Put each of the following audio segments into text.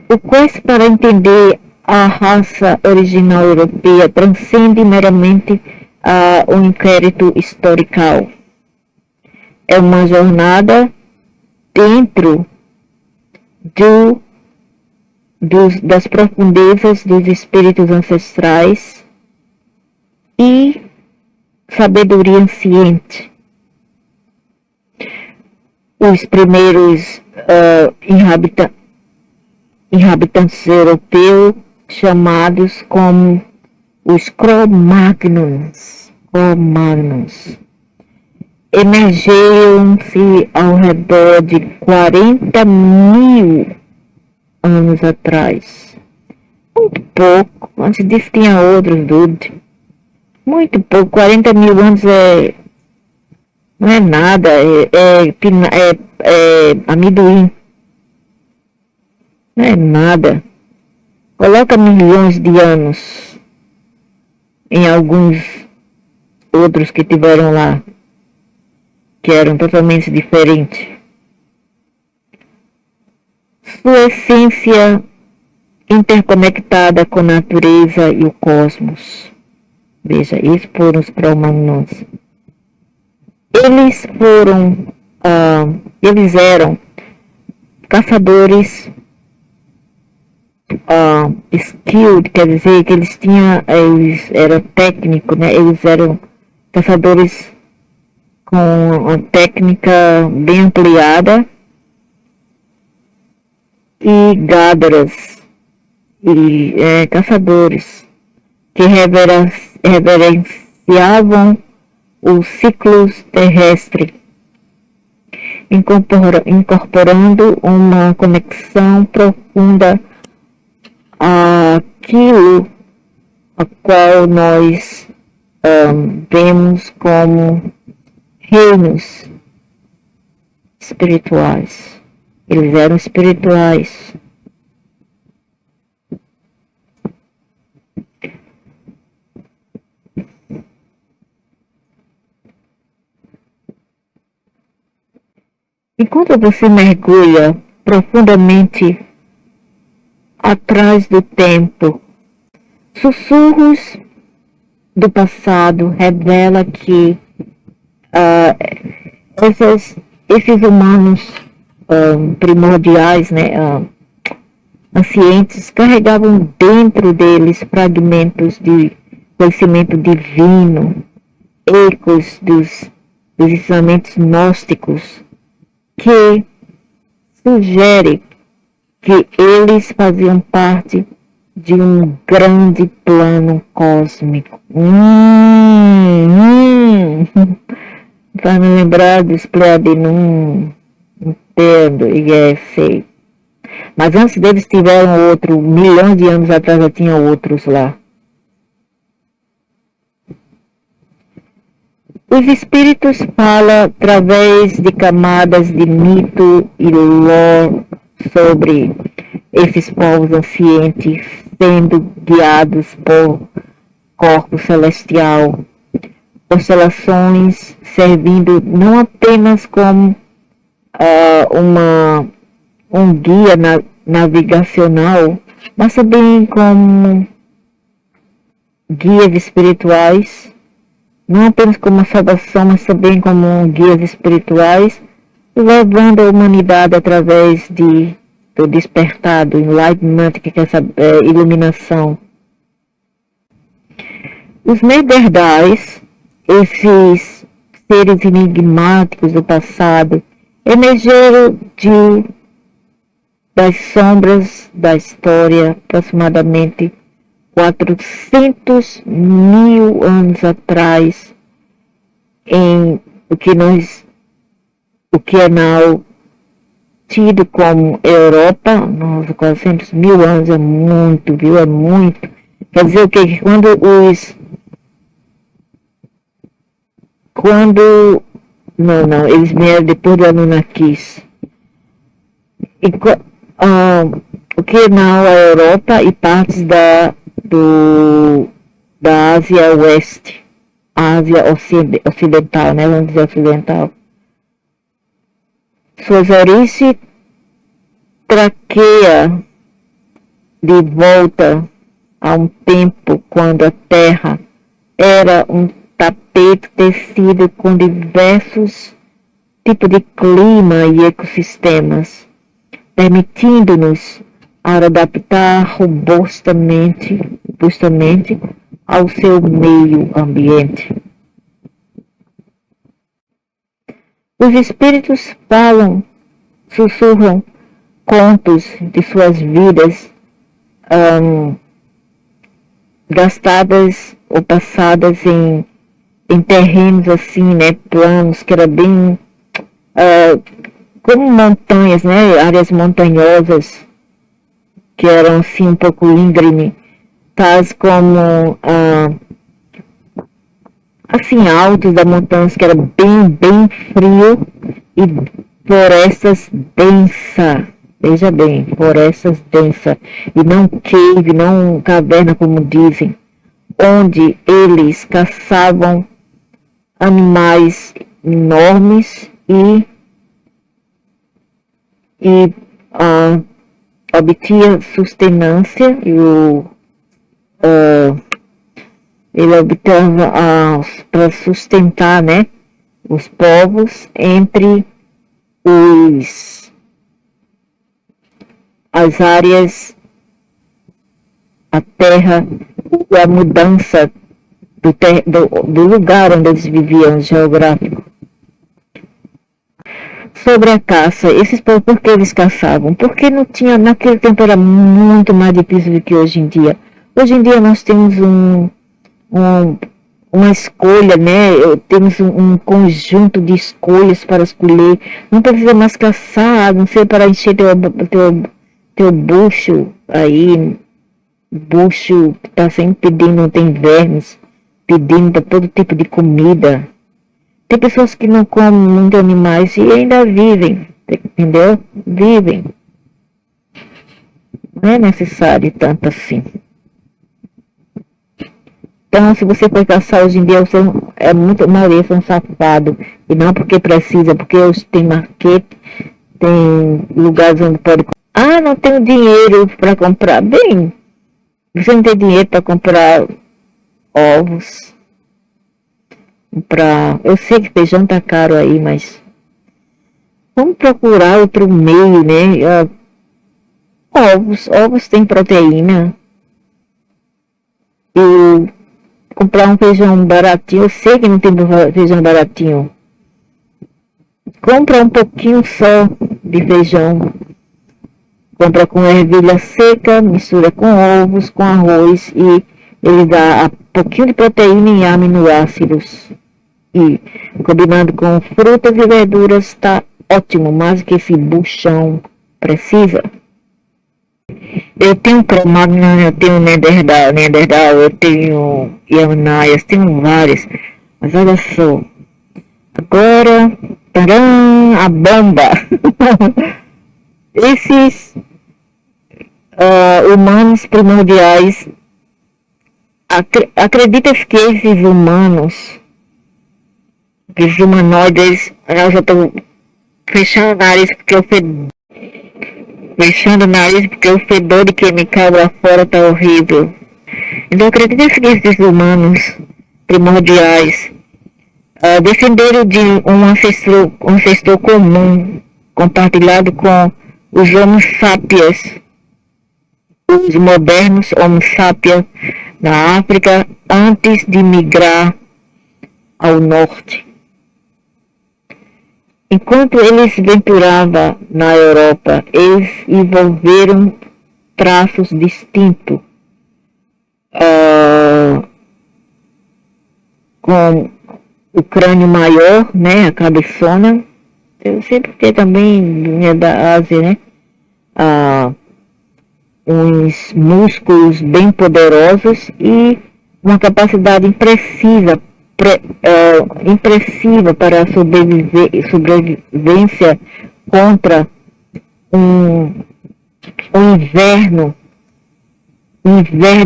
O quest para entender a raça original europeia transcende meramente um inquérito historical. É uma jornada dentro das profundezas dos espíritos ancestrais e sabedoria anciente. Os primeiros inhabitantes europeus, chamados como os Cro-Magnons, emergiram-se ao redor de 40.000 anos atrás. Muito pouco. Antes disso tinha outros, dude. Muito pouco. 40.000 anos não é nada. É amendoim. Não é nada. Coloca milhões de anos em alguns outros que tiveram lá, que eram totalmente diferentes. Sua essência interconectada com a natureza e o cosmos. Veja, esses foram os Cro-Magnons. Eles eram caçadores skilled, quer dizer que eles eram técnicos, né? Eles eram caçadores com uma técnica bem ampliada e gádaras e caçadores que reverenciavam os ciclos terrestres, incorporando uma conexão profunda àquilo a qual nós vemos como reinos espirituais. Eles eram espirituais. Enquanto você mergulha profundamente atrás do tempo, sussurros do passado revela que esses humanos primordiais, né, ancientes, carregavam dentro deles fragmentos de conhecimento divino, ecos dos ensinamentos gnósticos, que sugere que eles faziam parte de um grande plano cósmico. Faz me lembrar dos Pleiadianos, entendo, e sei. Mas antes deles tiveram outro, milhões de anos atrás já tinha outros lá. Os espíritos falam através de camadas de mito e lore sobre esses povos ancientes sendo guiados por corpo celestial, constelações servindo não apenas como um guia navigacional, mas também como guias espirituais, não apenas como uma salvação, mas também como guias espirituais, levando a humanidade através do despertar, do enlightenment, que é essa iluminação. Os Neandertais, esses seres enigmáticos do passado, emergeram das sombras da história aproximadamente 400.000 anos atrás, em o que é now tido como Europa. Nossa, 400.000 anos é muito, viu? É muito. Quer dizer o quê? Que não, eles vieram depois do Anunnakis. O que é now a Europa e partes da Ásia Oeste, Ásia Ocidental, né? Vamos dizer ocidental. Suas origens traqueia de volta a um tempo quando a Terra era um tapete tecido com diversos tipos de clima e ecossistemas, permitindo-nos adaptar robustamente ao seu meio ambiente. Os espíritos falam, sussurram contos de suas vidas gastadas ou passadas em terrenos assim, né, planos, que era bem como montanhas, né, áreas montanhosas, que eram assim um pouco íngreme, tais como assim altos da montanha, que era bem frio, e florestas densas, veja bem, florestas densas, e não cave, não caverna como dizem, onde eles caçavam animais enormes e obtinha sustenância e ele obtava para sustentar, né, os povos entre as áreas, a terra e a mudança do lugar onde eles viviam, geográfico. Sobre a caça, esses povos, por que eles caçavam? Porque não tinha, naquele tempo era muito mais difícil do que hoje em dia. Hoje em dia nós temos uma escolha, né? Temos um conjunto de escolhas para escolher. Não precisa mais caçar, não sei, para encher teu bucho aí. Bucho que está sempre pedindo, tem vermes, pedindo para todo tipo de comida. Tem pessoas que não comem muitos animais e ainda vivem, entendeu? Vivem. Não é necessário tanto assim. Então, se você for caçar hoje em dia, você é muito, a maioria são safados. E não porque precisa, porque hoje tem marquete, tem lugares onde pode... Ah, não tenho dinheiro para comprar. Bem, você não tem dinheiro para comprar ovos. Eu sei que feijão tá caro aí, mas vamos procurar outro meio, né? Ovos tem proteína. E comprar um feijão baratinho, eu sei que não tem feijão baratinho. Compra um pouquinho só de feijão. Compra com ervilha seca, mistura com ovos, com arroz e ele dá um pouquinho de proteína e aminoácidos. E combinando com frutas e verduras está ótimo, mais do que esse buchão precisa. Eu tenho Cromagnon, eu tenho Neandertal, eu tenho Yamnaias, tenho várias. Mas olha só, agora, tcharam, a bomba. Esses humanos primordiais, acredita-se que esses humanos, esses humanoides, eu já estou fechando o nariz porque o fedor de química lá fora tá horrível. Então acredita-se que esses humanos primordiais descenderam de um ancestro comum, compartilhado com os Homo sapiens, os modernos Homo sapiens na África, antes de migrar ao norte. Enquanto eles se venturavam na Europa, eles envolveram traços distintos, com o crânio maior, né, a cabeçona. Eu sei porque também vinha da Ásia, né, uns músculos bem poderosos e uma capacidade impressiva para sobrevivência contra um inverno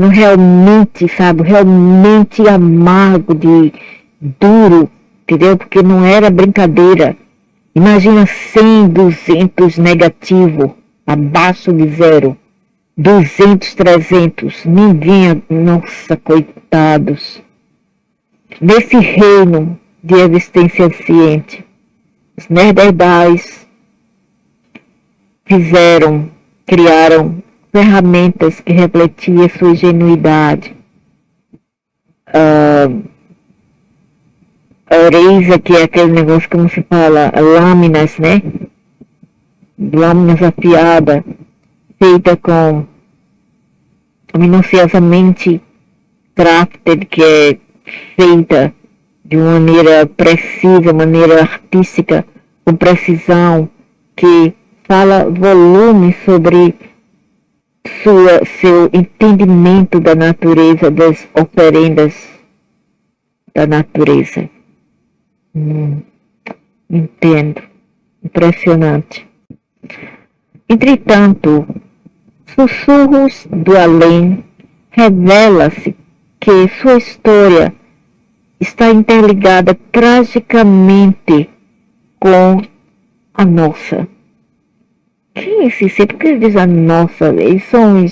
realmente, sabe, realmente amargo, duro, entendeu? Porque não era brincadeira. Imagina 100, 200 negativo, abaixo de zero, 200, 300, ninguém, nossa, coitados. Nesse reino de existência ciente, os Neandertais criaram ferramentas que refletiam sua ingenuidade. A oreiza, que é aquele negócio, como se fala, lâminas, né? Lâminas afiadas, feita com minuciosamente crafted, que é feita de uma maneira precisa, maneira artística, com precisão, que fala volume sobre seu entendimento da natureza, das oferendas da natureza. Entendo. Impressionante. Entretanto, sussurros do além revela-se que sua história está interligada tragicamente com a nossa. Quem é esse ser? Por que ele diz a nossa? Eles são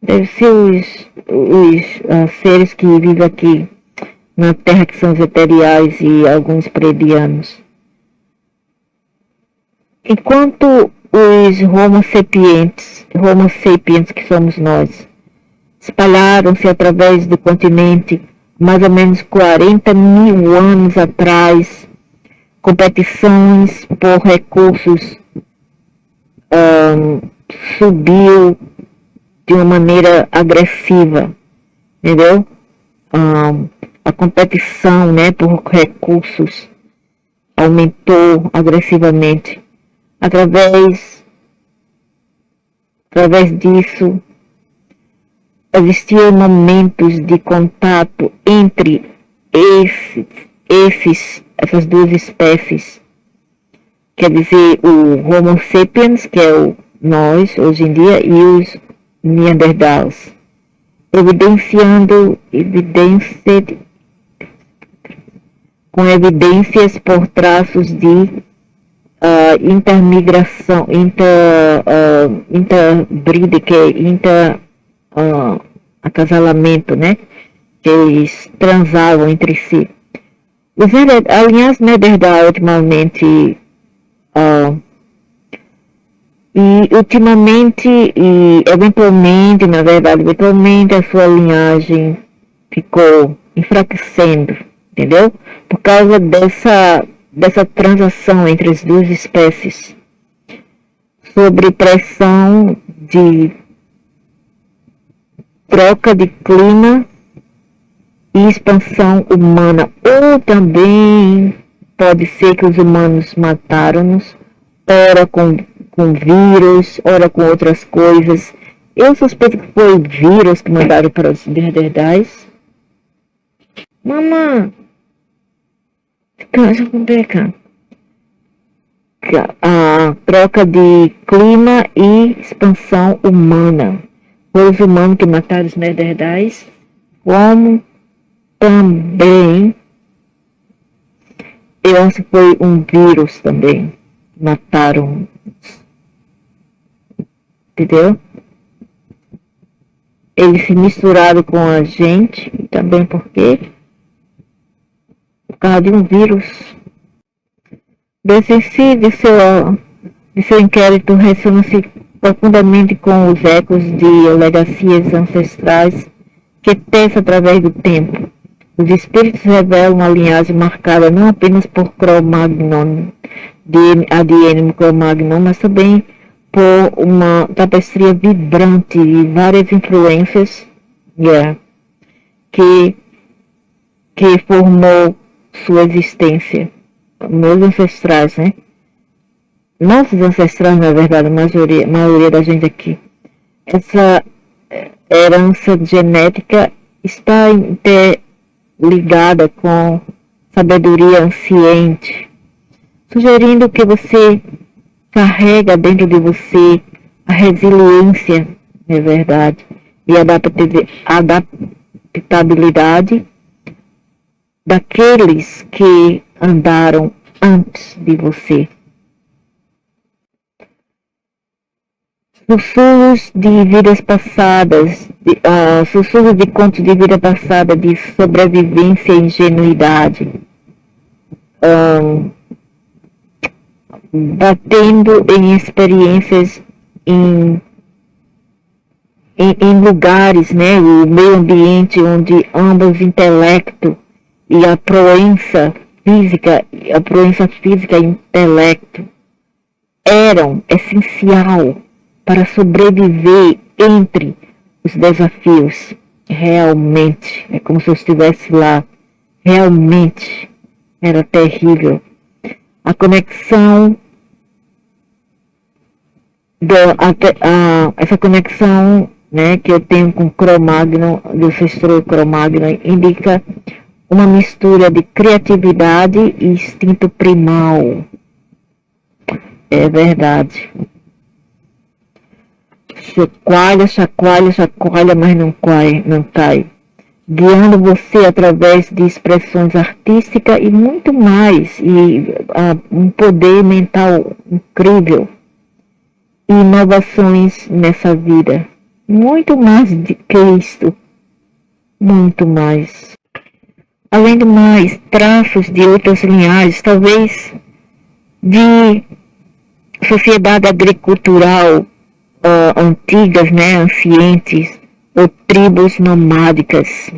deve ser os seres que vivem aqui na Terra, que são os eteriais e alguns predianos. Enquanto os Homo sapiens, que somos nós, espalharam-se através do continente mais ou menos 40 mil anos atrás, competições por recursos subiu de uma maneira agressiva, entendeu? A competição, né, por recursos aumentou agressivamente. Através disso, existiam momentos de contato entre essas duas espécies. Quer dizer, o Homo sapiens, que é o nós hoje em dia, e os Neanderthals, com evidências por traços de intermigração, interbreed, que é acasalamento, né? Que eles transavam entre si. A linhagem Neanderthal ultimamente e ultimamente e eventualmente a sua linhagem ficou enfraquecendo, entendeu? Por causa dessa transação entre as duas espécies, sobre pressão de troca de clima e expansão humana. Ou também pode ser que os humanos mataram-nos, ora com vírus, ora com outras coisas. Eu suspeito que foi vírus que mandaram para os Neandertais. Mamãe, deixa eu complicar. A troca de clima e expansão humana. Foi os humanos que mataram os Neandertais, como também, eu acho que foi um vírus também. Mataram, entendeu? Eles se misturaram com a gente, também por causa de um vírus. De seu inquérito ressona-se profundamente com os ecos de legacias ancestrais que tecem através do tempo. Os espíritos revelam uma linhagem marcada não apenas por Cro-Magnon, ADN Cro-Magnon, mas também por uma tapestria vibrante de várias influências que formou sua existência. Meus ancestrais, né? Nossos ancestrais, na verdade, a maioria da gente aqui. Essa herança genética está interligada com sabedoria anciente, sugerindo que você carrega dentro de você a resiliência, na verdade, e a adaptabilidade daqueles que andaram antes de você. sussurros de vidas passadas, sussurros de contos de vida passada, de sobrevivência e ingenuidade, batendo em experiências em lugares, né, o meio ambiente onde ambos intelecto e a proença física e intelecto eram essencial para sobreviver entre os desafios. Realmente, é como se eu estivesse lá. Realmente era terrível. A conexão essa conexão, né, que eu tenho com Cro-Magnon, do ancestral Cro-Magnon, indica uma mistura de criatividade e instinto primal. É verdade. Chacoalha, chacoalha, chacoalha, mas não cai. Guiando você através de expressões artísticas e muito mais. E um poder mental incrível. E inovações nessa vida. Muito mais que isto. Muito mais. Além do mais, traços de outras linhagens, talvez de sociedade agricultural antigas, né, ancientes, ou tribos nomádicas.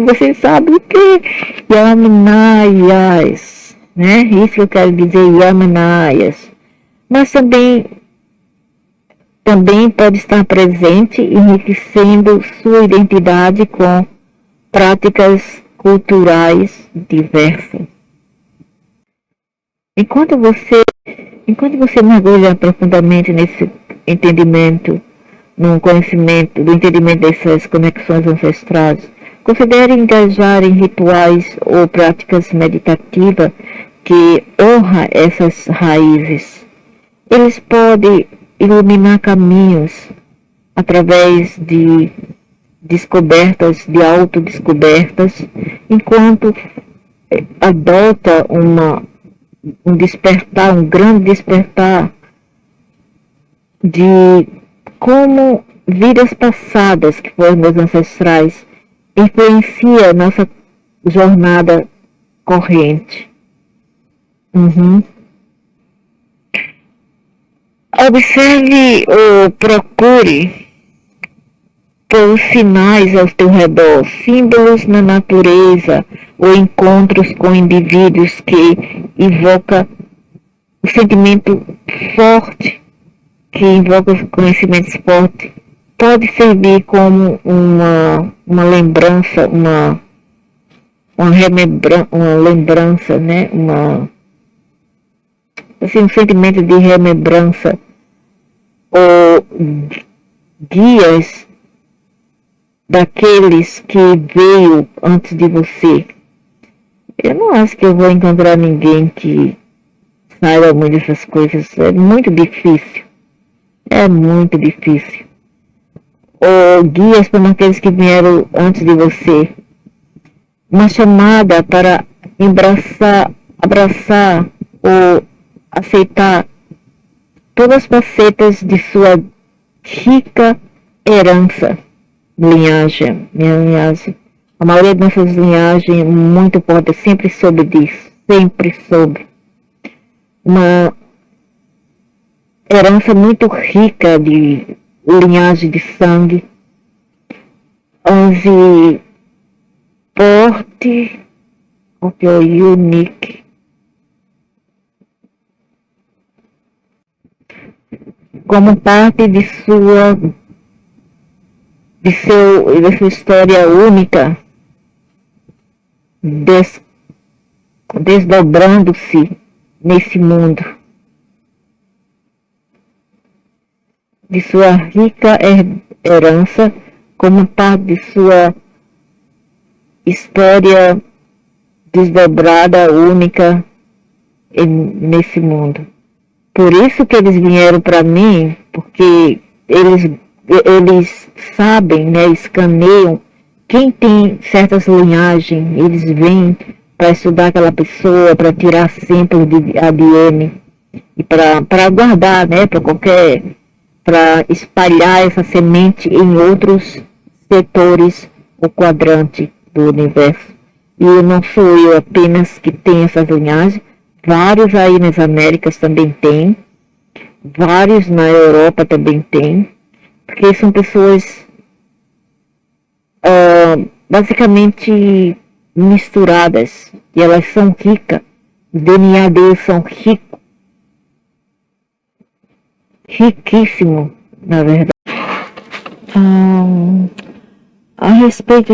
Você sabe o que? Yamanaias, né? Isso que eu quero dizer, Yamanaias. Mas também pode estar presente, enriquecendo sua identidade com práticas culturais diversas. Enquanto você mergulha profundamente nesse entendimento, no conhecimento, do entendimento dessas conexões ancestrais, considere engajar em rituais ou práticas meditativas que honram essas raízes. Eles podem iluminar caminhos através de descobertas, de autodescobertas, enquanto adota um grande despertar de como vidas passadas, que foram meus ancestrais, influencia nossa jornada corrente. Observe ou procure por sinais ao teu redor, símbolos na natureza ou encontros com indivíduos que invocam o sentimento forte, que invoca conhecimentos fortes, pode servir como uma lembrança, uma lembrança, né? Um sentimento de remembrança ou guias daqueles que veio antes de você. Eu não acho que eu vou encontrar ninguém que saiba muito dessas coisas. É muito difícil. É muito difícil. Ou guias para aqueles que vieram antes de você. Uma chamada para abraçar ou aceitar todas as facetas de sua rica herança. Minha linhagem. A maioria de nossas linhagens muito forte, sempre soube disso. Sempre soube. Uma herança muito rica de linhagem de sangue. 11 forte, unique. Como parte de sua história única, desdobrando-se nesse mundo, de sua rica herança, como parte de sua história desdobrada, única nesse mundo. Por isso que eles vieram para mim, porque eles sabem, né, escaneiam quem tem certas linhagens, eles vêm para estudar aquela pessoa, para tirar samples de ADN e para guardar, né, para qualquer para espalhar essa semente em outros setores ou quadrante do universo. E não sou eu apenas que tenho essas linhagens, vários aí nas Américas também tem, vários na Europa também tem, porque são pessoas basicamente misturadas, e elas são ricas, o DNA deles são riquíssimo, na verdade. A respeito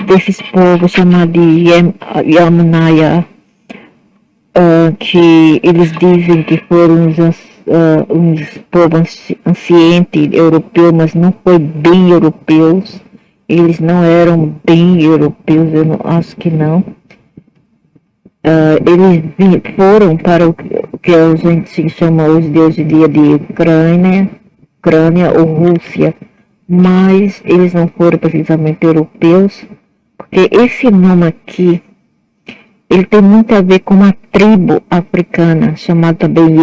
desses povos chamados de Yamnaya, que eles dizem que foram uns povos ancientes europeus, mas não foi bem europeus. Eles não eram bem europeus, eu não, acho que não. Eles foram para o que a gente chama hoje de dia de Ucrânia ou Rússia, mas eles não foram precisamente europeus, porque esse nome aqui, ele tem muito a ver com uma tribo africana chamada também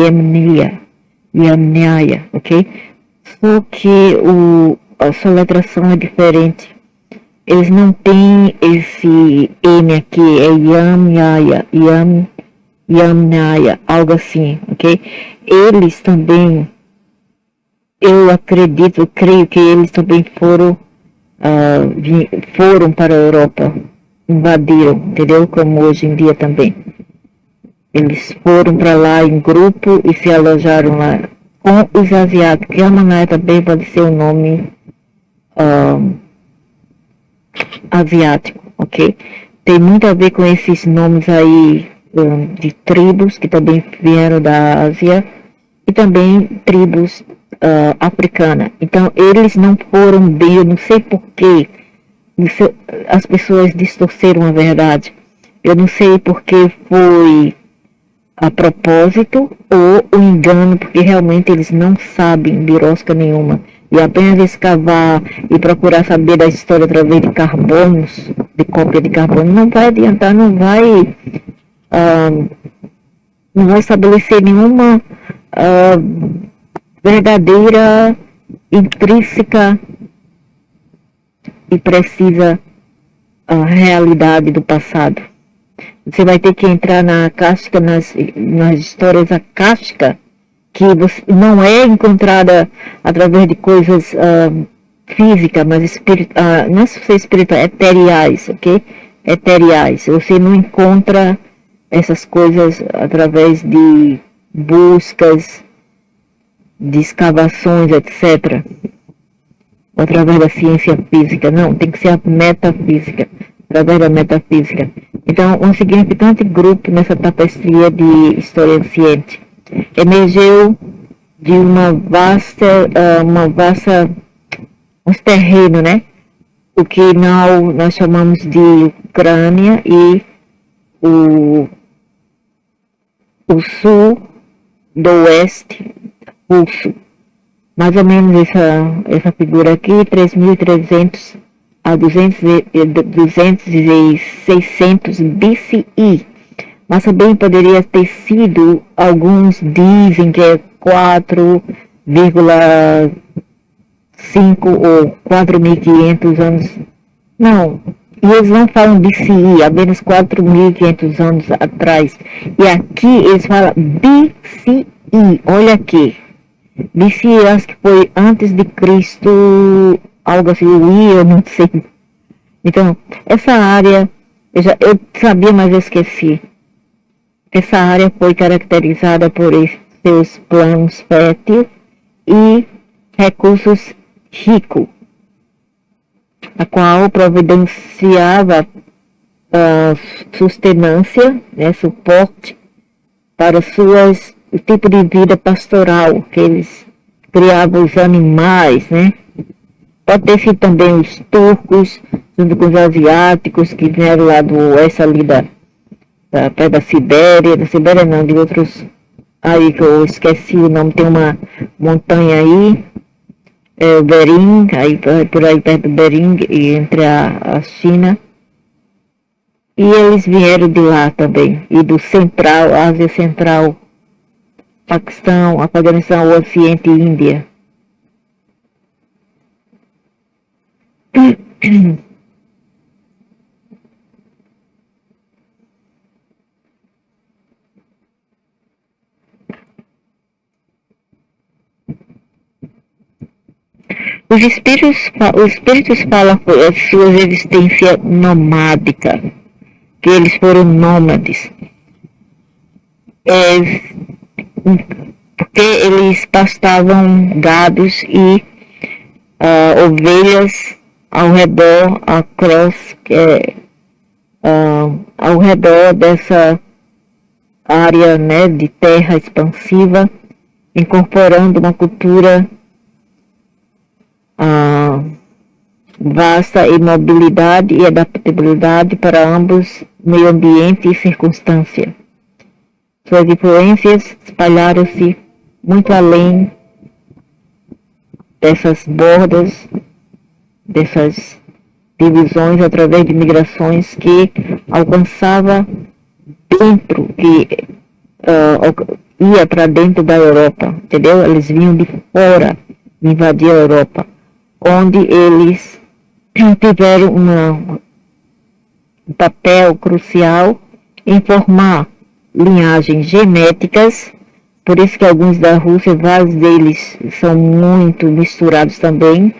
Yamnaya, ok? Só que a soletração é diferente. Eles não têm esse M aqui, é Yamnaya, algo assim, ok? Eles também, eu creio que eles também foram para a Europa, invadiram, entendeu? Como hoje em dia também. Eles foram para lá em grupo e se alojaram lá com os asiáticos. Yamnaya também pode ser um nome asiático, ok? Tem muito a ver com esses nomes aí de tribos que também vieram da Ásia e também tribos africanas. Então eles não foram bem, eu não sei porquê as pessoas distorceram a verdade. Eu não sei porque foi a propósito ou um engano, porque realmente eles não sabem birosca nenhuma. E apenas escavar e procurar saber da história através de carbonos, de cópia de carbono, não vai adiantar, não vai estabelecer nenhuma verdadeira, intrínseca e precisa realidade do passado. Você vai ter que entrar na casca, nas histórias acásticas, que não é encontrada através de coisas físicas, mas não é só espirituais, eteriais, ok? Eteriais. Você não encontra essas coisas através de buscas, de escavações, etc. Através da ciência física. Não, tem que ser a metafísica, através da metafísica. Então, um significante grupo nessa tapestria de história ciente emergiu de uns terrenos, né? O que nós chamamos de Ucrânia e o sul do oeste russo. Mais ou menos essa figura aqui, 3.300 a 200 e 600 BCE. Mas também poderia ter sido, alguns dizem que é 4,5 ou 4.500 anos. Não, e eles não falam BCE, apenas 4.500 anos atrás. E aqui eles falam BCE, olha aqui. BCE acho que foi antes de Cristo, algo assim, eu não sei. Então, essa área, eu sabia, mas eu esqueci. Essa área foi caracterizada por seus planos férteis e recursos ricos, a qual providenciava sustenância, né, suporte para o tipo de vida pastoral, que eles criavam os animais, né? Pode ter sido também os turcos, junto com os asiáticos, que vieram lá do oeste ali perto da Sibéria não, de outros, aí que eu esqueci o nome, tem uma montanha aí, Bering, aí por aí perto do Bering, e entre a China, e eles vieram de lá também, e do Central, Ásia Central, Paquistão, Afeganistão, Ocidente e Índia, Os espíritos falam a sua existência nomádica, que eles foram nômades. Porque eles pastavam gados e ovelhas ao redor, ao redor dessa área, né, de terra expansiva, incorporando uma cultura vasta e mobilidade e adaptabilidade para ambos meio ambiente e circunstância. Suas influências espalharam-se muito além dessas bordas, dessas divisões, através de migrações que alcançava dentro, que ia para dentro da Europa, entendeu? Eles vinham de fora, invadir a Europa, onde eles tiveram um papel crucial em formar linhagens genéticas. Por isso que alguns da Rússia, vários deles são muito misturados também,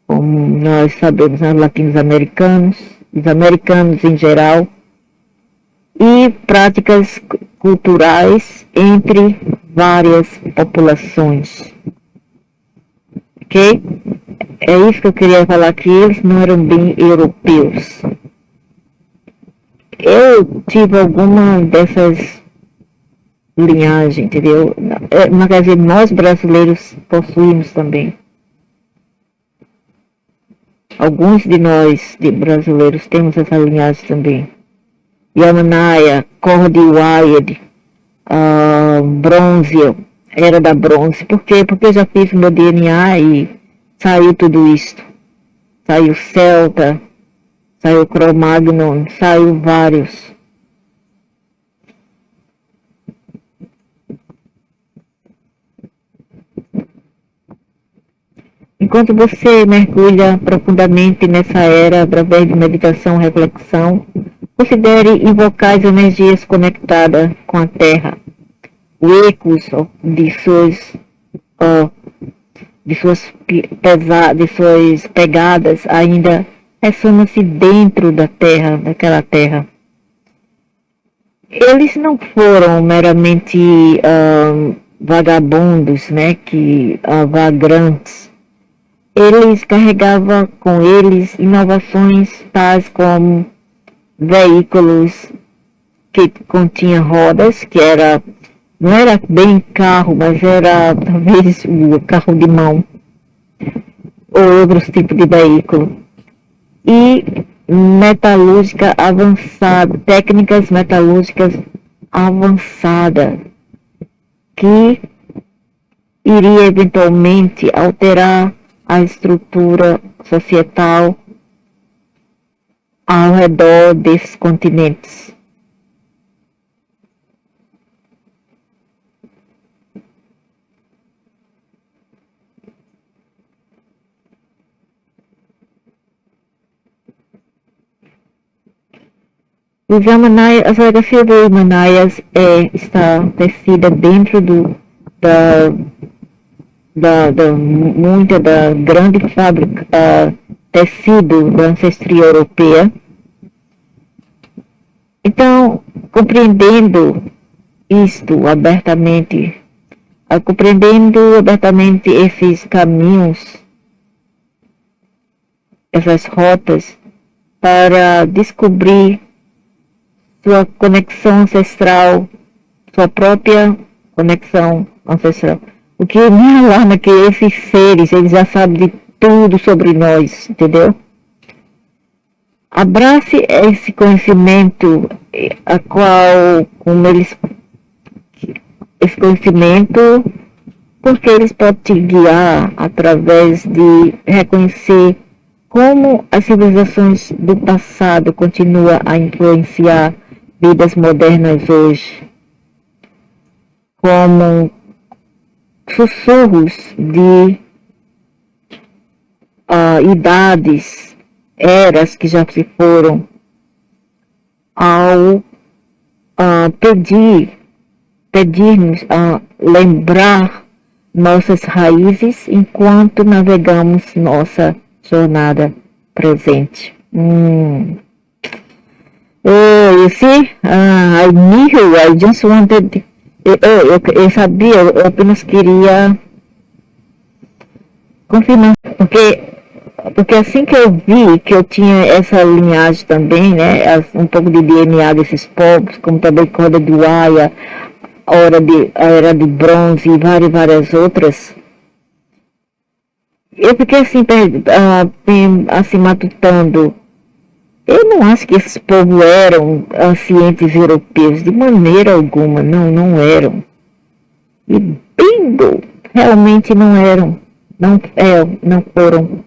como nós sabemos, né, latino-americanos, os americanos em geral, e práticas culturais entre várias populações. Ok? É isso que eu queria falar, que eles não eram bem europeus. Eu tive alguma dessas linhagens, entendeu? Quer dizer, nós brasileiros possuímos também. Alguns de nós, de brasileiros, temos essa linhagem também. Yamanaia, Cordiwide, Bronze, Era da Bronze. Por quê? Porque eu já fiz meu DNA e saiu tudo isso. Saiu Celta, saiu Cro-Magnon, saiu vários. Enquanto você mergulha profundamente nessa era através de meditação e reflexão, considere invocar as energias conectadas com a Terra. O ecos de suas pegadas ainda ressonam-se dentro da Terra, daquela Terra. Eles não foram meramente vagabundos, né, vagrantes. Eles carregavam com eles inovações tais como veículos que continham rodas, que não era bem carro, mas era talvez o carro de mão, ou outros tipos de veículo. E metalúrgica avançada, técnicas metalúrgicas avançadas, que iria eventualmente alterar a estrutura societal ao redor desses continentes. A geografia do Himalaias está tecida dentro muita da grande fábrica tecido da ancestria europeia. Então, compreendendo abertamente esses caminhos, essas rotas, para descobrir sua conexão ancestral, sua própria conexão ancestral. O que me alarma é que esses seres, eles já sabem de tudo sobre nós, entendeu? Abrace esse conhecimento, esse conhecimento, porque eles podem te guiar através de reconhecer como as civilizações do passado continuam a influenciar vidas modernas hoje, como sussurros de idades, eras que já se foram, ao pedir-nos a lembrar nossas raízes enquanto navegamos nossa jornada presente. You see, I knew, I just wanted, eu sabia, eu apenas queria confirmar, porque assim que eu vi que eu tinha essa linhagem também, né, um pouco de DNA desses povos, como também corda de Uaia, a era de bronze e várias outras, eu fiquei assim matutando. Eu não acho que esses povos eram cientes europeus, de maneira alguma, não eram. E bingo, realmente não eram, não foram.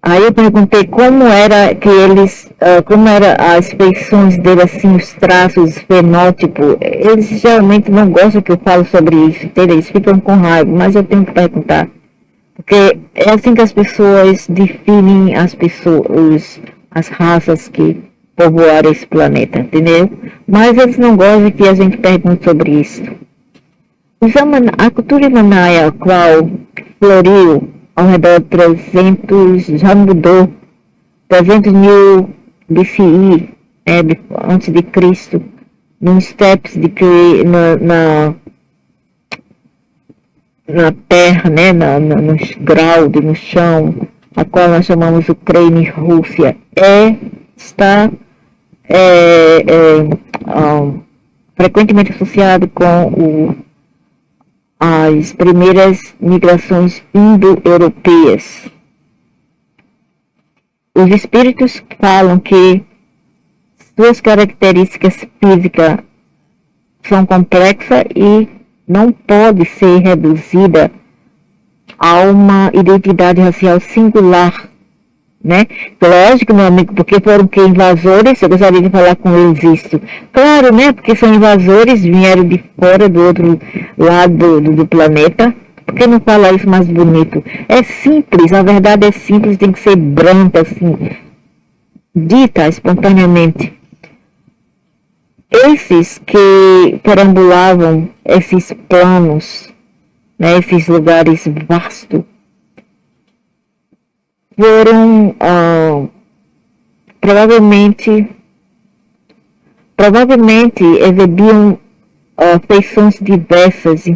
Aí eu perguntei como era que eles, como eram as feições deles, assim, os traços, o fenótipo. Eles geralmente não gostam que eu falo sobre isso, entendeu? Eles ficam com raiva, mas eu tenho que perguntar. Porque é assim que as pessoas definem as raças que povoaram esse planeta, entendeu? Mas eles não gostam que a gente pergunte sobre isso. A cultura Manaia, a qual floriu ao redor de 300, já mudou, 300 mil BCI, antes de Cristo, nos steppes na terra, né, nos graus, no chão, a qual nós chamamos Ucrânia e Rússia, está frequentemente associado com as primeiras migrações indo-europeias. Os espíritos falam que suas características físicas são complexas e não pode ser reduzida a uma identidade racial singular, né? Lógico, meu amigo, porque foram que invasores, eu gostaria de falar com eles isso. Claro, né? Porque são invasores, vieram de fora, do outro lado do planeta. Por que não falar isso mais bonito? É simples, a verdade é simples, tem que ser branca, assim, dita espontaneamente. Esses que perambulavam esses planos, né, esses lugares vastos, foram provavelmente exibiam feições diversas,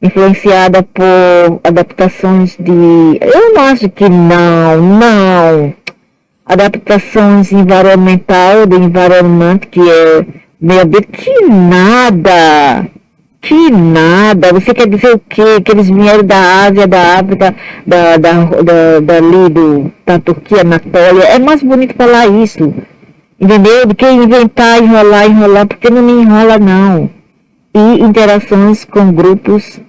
influenciada por adaptações eu não acho que não, adaptações environmental, do environment, que é meio ambiente, que nada, você quer dizer o quê? Que eles vieram da Ásia, da África, da Turquia, Anatólia, é mais bonito falar isso, entendeu? Do que inventar, enrolar, porque não me enrola não. E interações com grupos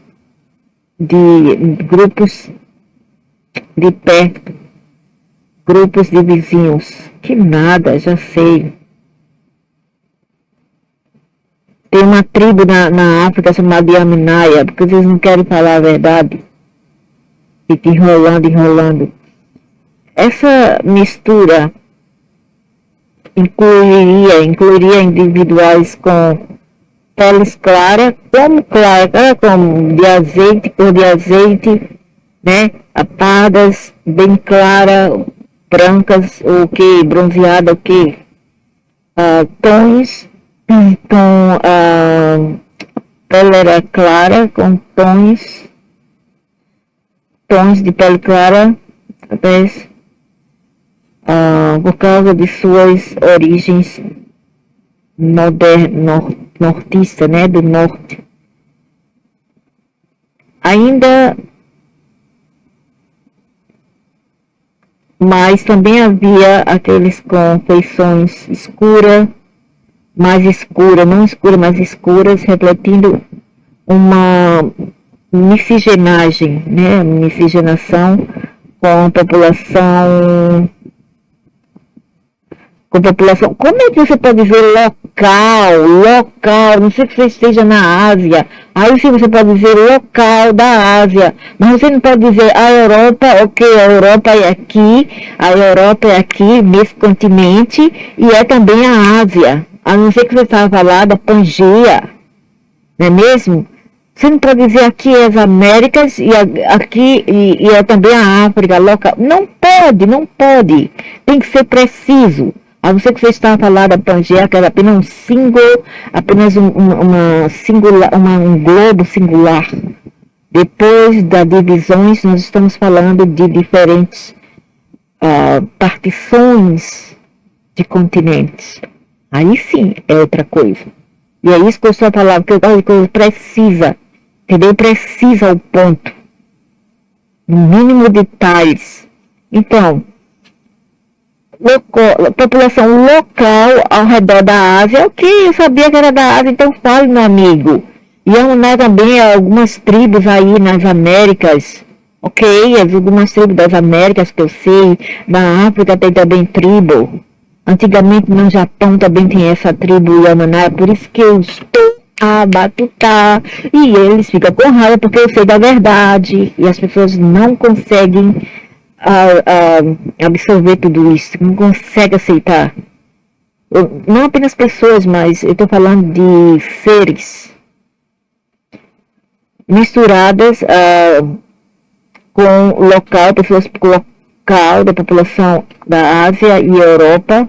de perto, grupos de vizinhos, que nada, já sei. Tem uma tribo na África chamada Yaminaya, porque vocês não querem falar a verdade. Fica enrolando. Essa mistura incluiria individuais com peles claras, como de azeite, cor de azeite, né? Pardas, bem claras, brancas, o que? Bronzeada, o que? Tons. Então, a pele era clara, com tons de pele clara, por causa de suas origens nortistas, né, do norte. Mas também havia aqueles com feições escuras, mais escuras, não escuras, mas escuras, refletindo uma miscigenagem, né? Miscigenação com população, como é que você pode dizer local, não sei que você esteja na Ásia, aí sim você pode dizer local da Ásia, mas você não pode dizer a Europa, ok, a Europa é aqui nesse continente, e é também a Ásia, a não ser que você estava falando da Pangeia, não é mesmo? Você não pode dizer aqui é as Américas e aqui e é também a África local. Não pode, não pode. Tem que ser preciso. A não ser que você está falando da Pangeia, que era apenas um símbolo, apenas um globo singular. Depois das divisões, nós estamos falando de diferentes partições de continentes. Aí sim é outra coisa. E é isso que eu estou falando, que eu gosto de coisa precisa, entendeu? Precisa ao ponto. No mínimo detalhes. Então, população local ao redor da Ásia, ok, eu sabia que era da Ásia, então fale, meu amigo. E há também algumas tribos aí nas Américas, ok, algumas tribos das Américas que eu sei, na África tem também tribo. Antigamente no Japão também tem essa tribo Yamanai, por isso que eu estou a batutar. E eles ficam com raiva porque eu sei da verdade. E as pessoas não conseguem absorver tudo isso, não conseguem aceitar. Não apenas pessoas, mas eu estou falando de seres misturadas com local, pessoas local da população da Ásia e Europa,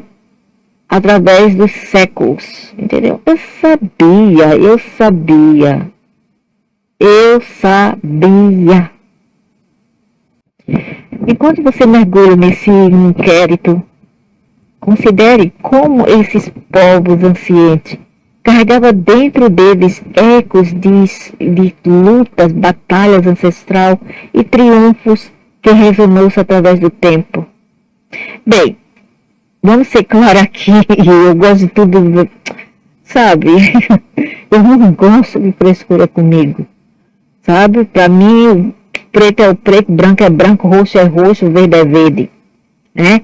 através dos séculos, entendeu? Eu sabia. Enquanto você mergulha nesse inquérito, considere como esses povos ancientes carregavam dentro deles ecos de lutas, batalhas ancestral e triunfos que resonou-se através do tempo. Bem, vamos ser claros aqui, eu gosto de tudo, sabe? Eu não gosto de frescura comigo, sabe? Para mim, preto é o preto, branco é branco, roxo é roxo, verde é verde, né?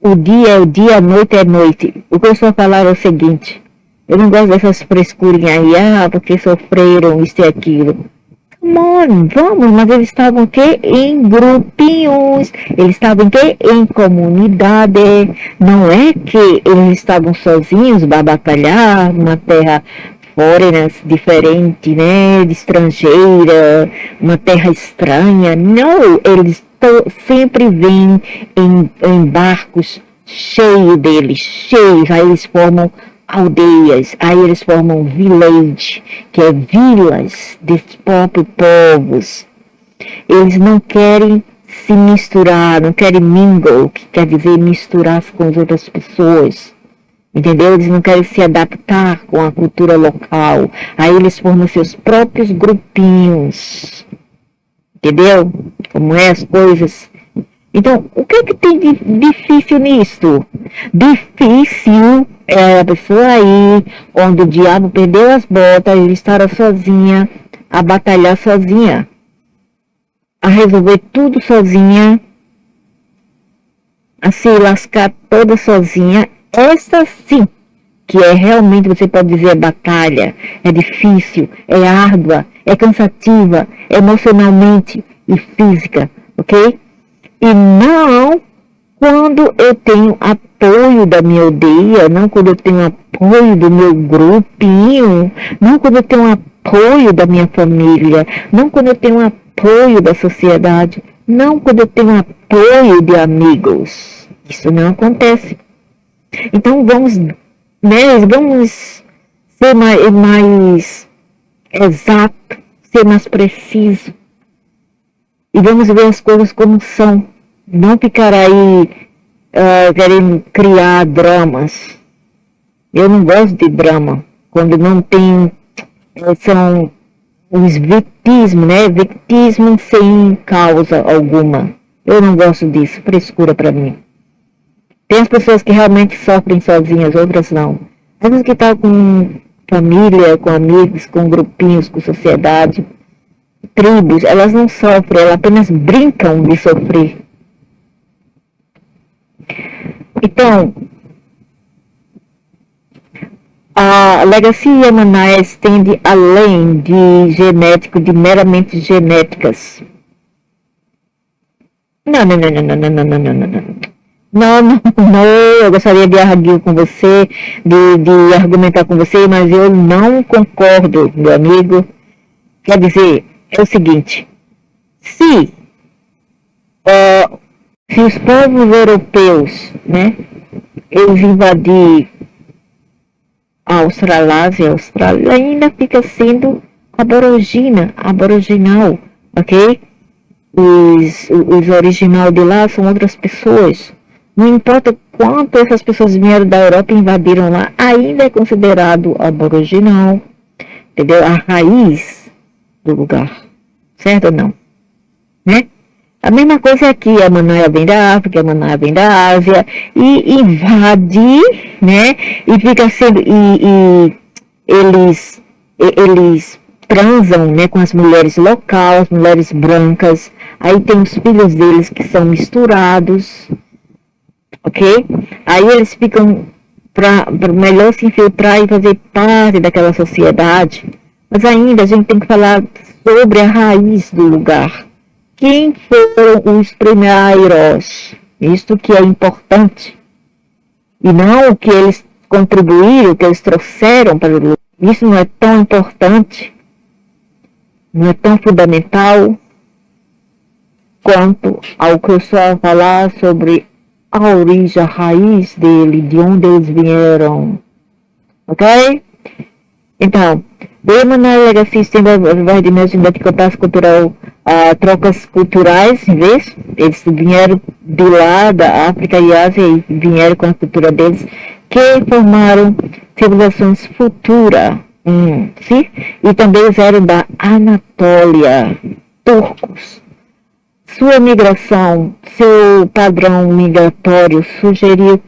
O dia é o dia, a noite é a noite. O que eu só falar é o seguinte, eu não gosto dessas frescurinhas aí, porque sofreram isso e aquilo. Come on, vamos, mas eles estavam o quê? Em grupinhos, eles estavam em quê? Em comunidade. Não é que eles estavam sozinhos para batalhar numa terra foreign, diferente, né? De estrangeira, uma terra estranha. Não, eles sempre vêm em barcos cheios deles, cheios, aí eles formam aldeias, aí eles formam village, que é vilas desses próprios povos. Eles não querem se misturar, não querem mingle, que quer dizer misturar-se com as outras pessoas. Entendeu? Eles não querem se adaptar com a cultura local. Aí eles formam seus próprios grupinhos. Entendeu? Como é as coisas. Então, o que é que tem de difícil nisso? Difícil é a pessoa aí, onde o diabo perdeu as botas, ele estará sozinha, a batalhar sozinha, a resolver tudo sozinha, a se lascar toda sozinha. Essa sim, que é realmente, você pode dizer, batalha, é difícil, é árdua, é cansativa, emocionalmente e física, ok? E não quando eu tenho apoio da minha aldeia, não quando eu tenho apoio do meu grupinho, não quando eu tenho apoio da minha família, não quando eu tenho apoio da sociedade, não quando eu tenho apoio de amigos. Isso não acontece. Então vamos ser mais exato, ser mais preciso. E vamos ver as coisas como são. Não ficar aí querendo criar dramas. Eu não gosto de drama. Quando não tem... são os vitismos, né? Vitismo sem causa alguma. Eu não gosto disso. Frescura pra mim. Tem as pessoas que realmente sofrem sozinhas, outras não. As que estão com família, com amigos, com grupinhos, com sociedade, tribos, elas não sofrem, elas apenas brincam de sofrer. Então, A Legacy Yamanaia estende além de genético, de meramente genéticas. Não, não, não, não, não, não, não, não, não, não. Não, não, não, eu gostaria de arguir com você, de argumentar com você, mas eu não concordo, meu amigo. Quer dizer, é o seguinte, se os povos europeus, né, eles invadirem a Australásia, a Austrália ainda fica sendo aboriginal, ok? Os original de lá são outras pessoas. Não importa quanto essas pessoas vieram da Europa e invadiram lá, ainda é considerado aboriginal, entendeu? A raiz do lugar, certo ou não? Né? A mesma coisa aqui, a Manaia vem da África, a Manaia vem da Ásia, e invade, né? E fica sendo, eles transam, né, com as mulheres locais, as mulheres brancas, aí tem os filhos deles que são misturados, ok? Aí eles ficam para melhor se infiltrar e fazer parte daquela sociedade, mas ainda a gente tem que falar sobre a raiz do lugar. Quem foram os primeiros? Isto que é importante. E não o que eles contribuíram, o que eles trouxeram para o lugar. Isso não é tão importante, não é tão fundamental quanto ao que eu só falar sobre a origem, a raiz dele, de onde eles vieram. Ok? Então, Bemana Legacy estende através de meus identificados cultural, trocas culturais, vês? Eles vieram de lá, da África e Ásia, e vieram com a cultura deles, que formaram civilizações futuras, sim? E também eles eram da Anatólia, turcos. Sua migração, seu padrão migratório sugeriu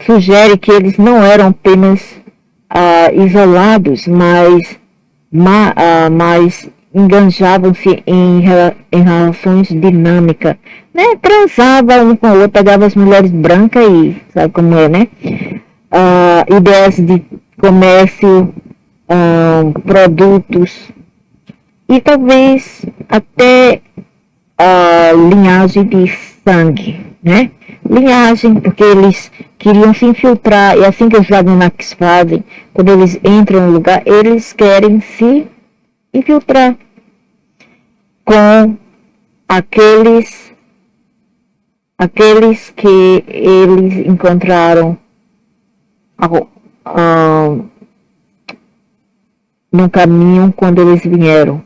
sugere que eles não eram apenas isolados, mas enganjavam-se em relações dinâmicas, né? Transavam um com o outro, pegavam as mulheres brancas e sabe como é, né? Ideias de comércio, produtos e talvez até linhagem de sangue, né? Linhagem, porque eles queriam se infiltrar, e assim que os Anunnakis fazem, quando eles entram no lugar, eles querem se infiltrar com aqueles que eles encontraram no caminho quando eles vieram.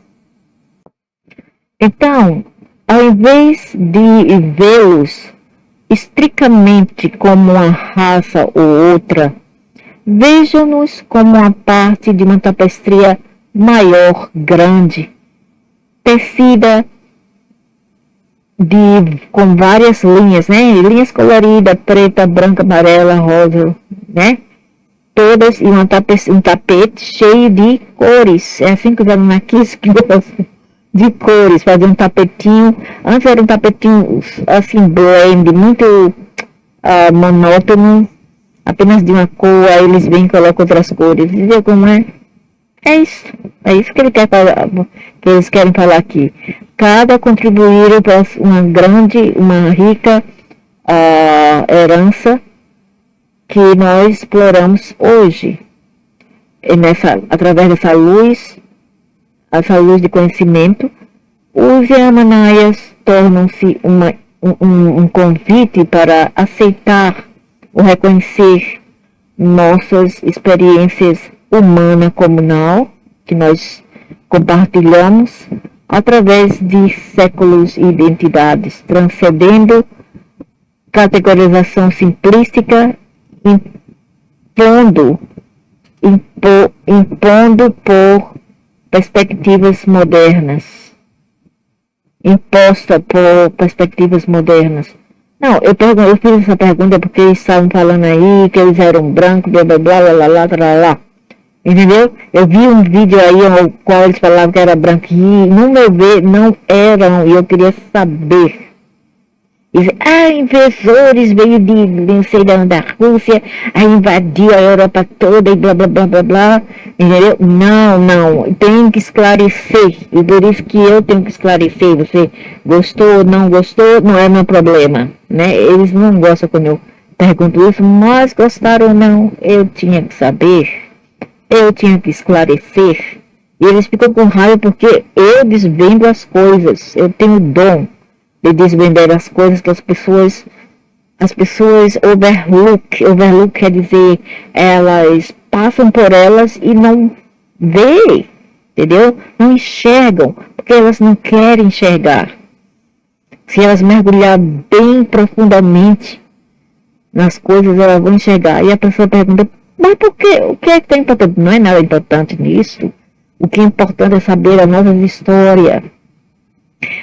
Então, ao invés de vê-los estritamente como uma raça ou outra, vejam-nos como uma parte de uma tapestria maior, grande, tecida com várias linhas, né? Linhas coloridas, preta, branca, amarela, rosa, né? Todas, e um tapete cheio de cores. É assim que os Anunnakis que gostam de cores, fazer um tapetinho. Antes era um tapetinho assim, blend, muito monótono, apenas de uma cor, aí eles vêm e colocam outras cores. Viu como é? É isso que que eles querem falar aqui. Cada contribuíram para uma rica herança que nós exploramos hoje. E através dessa luz, essa luz de conhecimento, os Yamanayas tornam-se um convite para aceitar ou reconhecer nossas experiências humanas comunal, que nós compartilhamos através de séculos e identidades, transcendendo categorização simplística, impondo por perspectivas modernas, imposta por perspectivas modernas. Não, eu fiz essa pergunta porque eles estavam falando aí que eles eram brancos, blá blá blá blá blá blá blá. Entendeu? Eu vi um vídeo aí no qual eles falavam que era branco e no meu ver não eram, e eu queria saber Invasores veio de não sei de onde, da Rússia, aí invadiu a Europa toda e blá blá blá blá blá, entendeu? Não, tem que esclarecer, e por isso que eu tenho que esclarecer, você gostou ou não gostou, não é meu problema, né? Eles não gostam quando eu pergunto isso, mas gostaram ou não, eu tinha que saber, eu tinha que esclarecer, e eles ficam com raiva porque eu desvendo as coisas, eu tenho o dom de desvender as coisas que as pessoas overlook quer dizer, elas passam por elas e não vê, entendeu? Não enxergam, porque elas não querem enxergar. Se elas mergulhar bem profundamente nas coisas, elas vão enxergar. E a pessoa pergunta, mas por quê? O que é que tem importante? Não é nada importante nisso. O que é importante é saber a nossa história.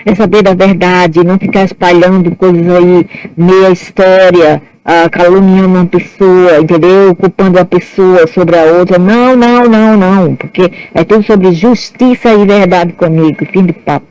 É saber da verdade, não ficar espalhando coisas aí, meia história, caluniando uma pessoa, entendeu? Culpando a pessoa sobre a outra. Não, porque é tudo sobre justiça e verdade comigo, fim de papo.